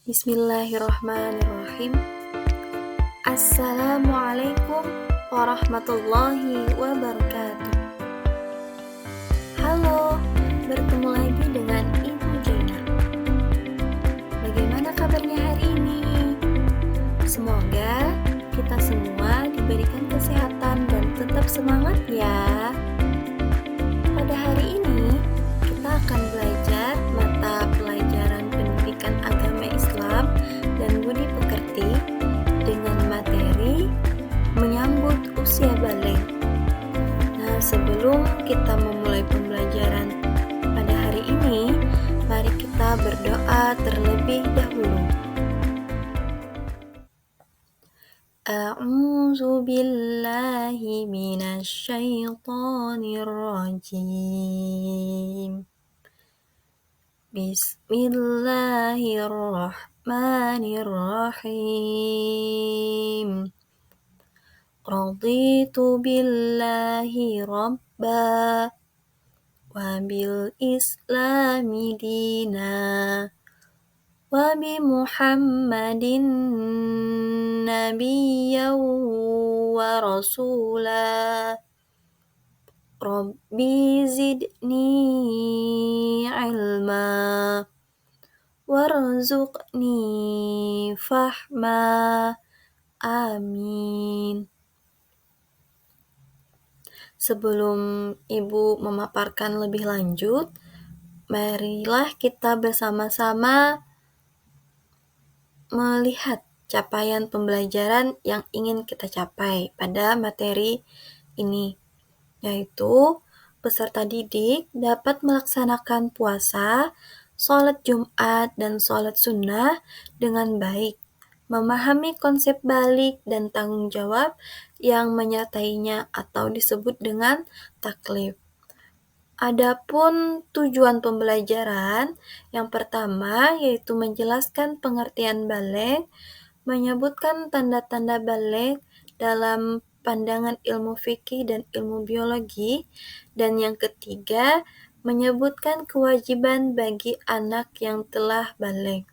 Bismillahirrahmanirrahim. Assalamualaikum warahmatullahi wabarakatuh. Halo, bertemu lagi dengan Ibu Jaina. Bagaimana kabarnya hari ini? Semoga kita semua diberikan kesehatan dan tetap semangat ya. Pada hari ini, kita akan belajar mata pelajaran pendidikan agama Islam dan budi pekerti dengan materi menyambut usia balik. Nah, sebelum kita memulai pembelajaran pada hari ini, mari kita berdoa terlebih dahulu. A'udzu billahi minasyaitonir rajim. Bismillahirrahmanirrahim. Raditu billahi rabba wa bil islami dina wa bi Muhammadin nabiyyan wa rasula. Rabbi zidni ilma warzuqni fahma. Amin. Sebelum Ibu memaparkan lebih lanjut, marilah kita bersama-sama melihat capaian pembelajaran yang ingin kita capai pada materi ini, yaitu peserta didik dapat melaksanakan puasa, sholat Jumat, dan sholat sunnah dengan baik, memahami konsep balik dan tanggung jawab yang menyertainya atau disebut dengan taklif. Adapun tujuan pembelajaran, yang pertama yaitu menjelaskan pengertian balik, menyebutkan tanda-tanda balik dalam pandangan ilmu fikih dan ilmu biologi, dan yang ketiga menyebutkan kewajiban bagi anak yang telah balik.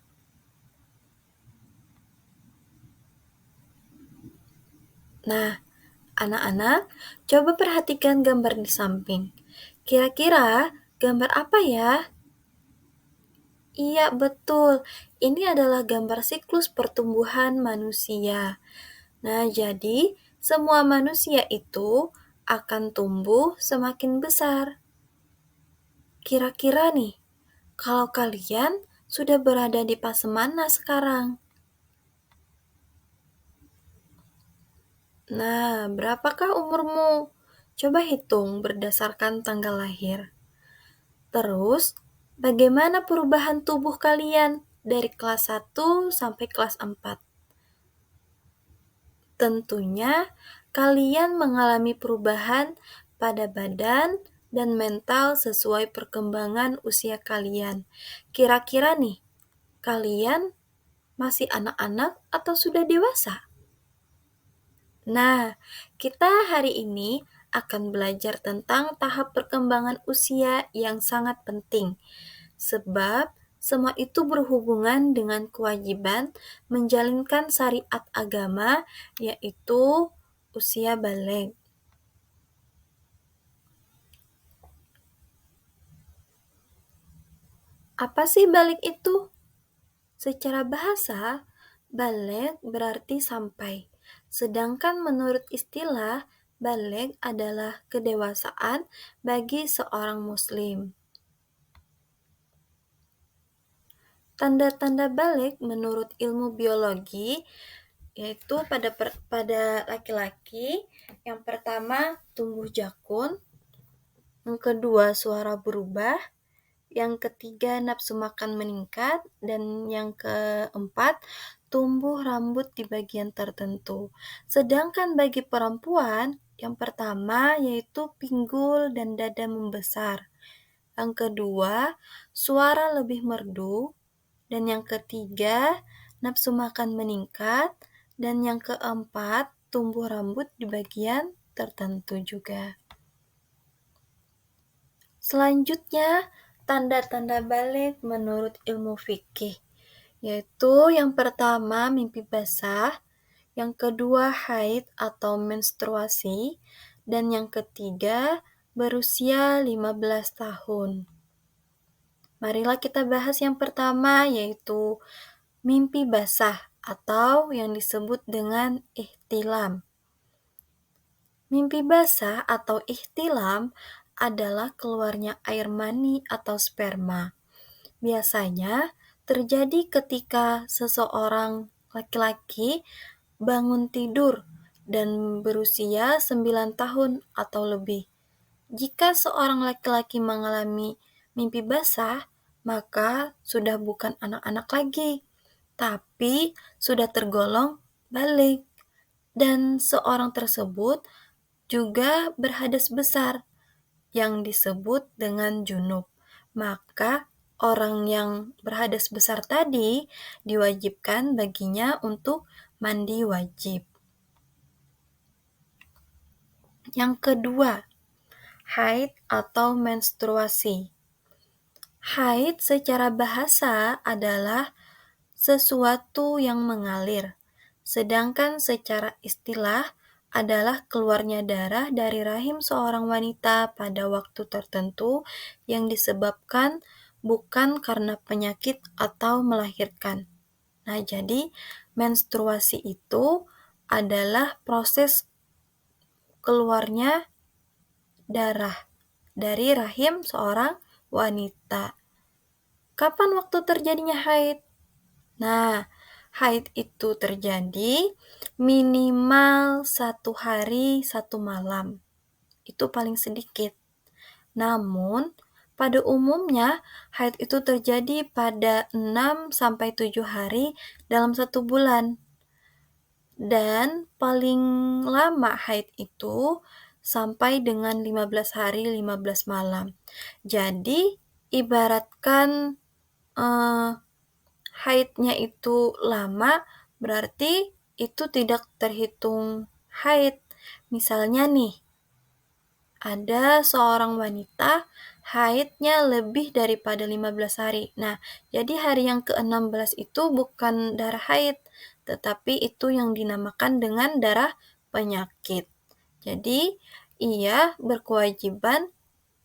Nah, anak-anak, coba perhatikan gambar di samping. Kira-kira gambar apa ya? Iya, betul. Ini adalah gambar siklus pertumbuhan manusia. Nah, jadi semua manusia itu akan tumbuh semakin besar. Kira-kira nih, kalau kalian sudah berada di fase mana sekarang? Nah, berapakah umurmu? Coba hitung berdasarkan tanggal lahir. Terus, bagaimana perubahan tubuh kalian dari kelas 1 sampai kelas 4? Tentunya, kalian mengalami perubahan pada badan dan mental sesuai perkembangan usia kalian. Kira-kira nih, kalian masih anak-anak atau sudah dewasa? Nah, kita hari ini akan belajar tentang tahap perkembangan usia yang sangat penting, sebab semua itu berhubungan dengan kewajiban menjalankan syariat agama, yaitu usia balik. Apa sih balik itu? Secara bahasa, balik berarti sampai. Sedangkan menurut istilah, balik adalah kedewasaan bagi seorang muslim. Tanda-tanda balik menurut ilmu biologi yaitu pada laki-laki, yang pertama tumbuh jakun, yang kedua suara berubah, yang ketiga nafsu makan meningkat, dan yang keempat tumbuh rambut di bagian tertentu. Sedangkan bagi perempuan, yang pertama yaitu pinggul dan dada membesar, yang kedua suara lebih merdu, dan yang ketiga nafsu makan meningkat, dan yang keempat tumbuh rambut di bagian tertentu juga. Selanjutnya, tanda-tanda balik menurut ilmu fikih, yaitu yang pertama mimpi basah, yang kedua haid atau menstruasi, dan yang ketiga berusia 15 tahun. Marilah kita bahas yang pertama, yaitu mimpi basah atau yang disebut dengan ihtilam. Mimpi basah atau ihtilam adalah keluarnya air mani atau sperma. Biasanya terjadi ketika seseorang laki-laki bangun tidur dan berusia 9 tahun atau lebih. Jika seorang laki-laki mengalami mimpi basah, maka sudah bukan anak-anak lagi, tapi sudah tergolong balik. Dan seorang tersebut juga berhadas besar yang disebut dengan junub. Maka orang yang berhadas besar tadi diwajibkan baginya untuk mandi wajib. Yang kedua, haid atau menstruasi. Haid secara bahasa adalah sesuatu yang mengalir, sedangkan secara istilah adalah keluarnya darah dari rahim seorang wanita pada waktu tertentu yang disebabkan bukan karena penyakit atau melahirkan. Nah, jadi menstruasi itu adalah proses keluarnya darah dari rahim seorang wanita. Kapan waktu terjadinya haid? Nah, haid itu terjadi minimal 1 hari 1 malam. Itu paling sedikit. Namun, pada umumnya haid itu terjadi pada 6-7 hari dalam 1 bulan. Dan paling lama haid itu sampai dengan 15 hari 15 malam. Jadi, ibaratkan haidnya itu lama, berarti itu tidak terhitung haid. Misalnya nih, ada seorang wanita haidnya lebih daripada 15 hari. Nah, jadi hari yang ke-16 itu bukan darah haid, tetapi itu yang dinamakan dengan darah penyakit. Jadi, ia berkewajiban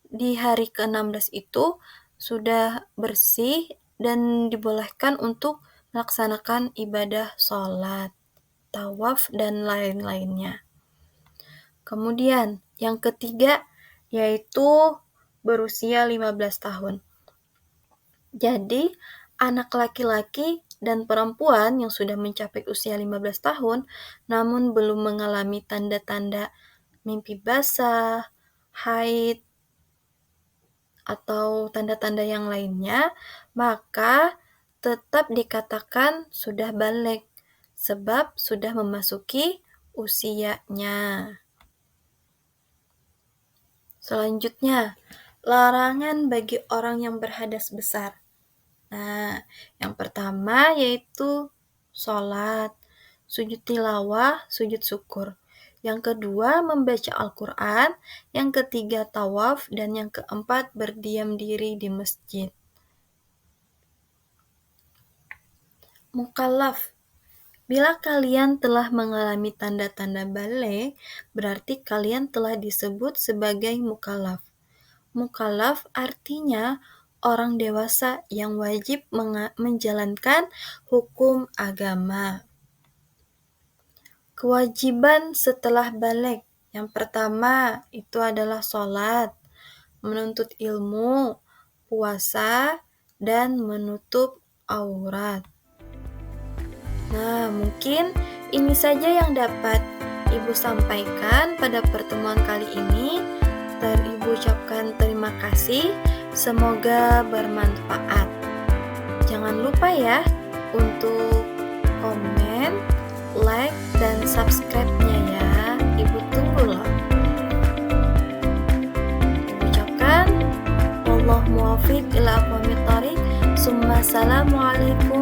di hari ke-16 itu sudah bersih dan dibolehkan untuk melaksanakan ibadah sholat, tawaf, dan lain-lainnya. Kemudian, yang ketiga yaitu berusia 15 tahun. Jadi, anak laki-laki dan perempuan yang sudah mencapai usia 15 tahun namun belum mengalami tanda-tanda mimpi basah, haid, atau tanda-tanda yang lainnya, maka tetap dikatakan sudah balik sebab sudah memasuki usianya. Selanjutnya, larangan bagi orang yang berhadas besar. Nah, yang pertama yaitu sholat, sujud tilawah, sujud syukur. Yang kedua membaca Al-Quran, yang ketiga tawaf, dan yang keempat berdiam diri di masjid. Mukallaf. Bila kalian telah mengalami tanda-tanda balik, berarti kalian telah disebut sebagai mukallaf. Mukallaf artinya orang dewasa yang wajib menjalankan hukum agama. Kewajiban setelah balik. Yang pertama itu adalah sholat, menuntut ilmu, puasa, dan menutup aurat. Nah, mungkin ini saja yang dapat Ibu sampaikan pada pertemuan kali ini. Ibu ucapkan terima kasih. Semoga bermanfaat. Jangan lupa ya untuk komen, like, dan subscribe-nya ya. Ibu tunggu loh. Ibu ucapkan wallahu muwaffiq ila aqwamit thoriq. Assalamualaikum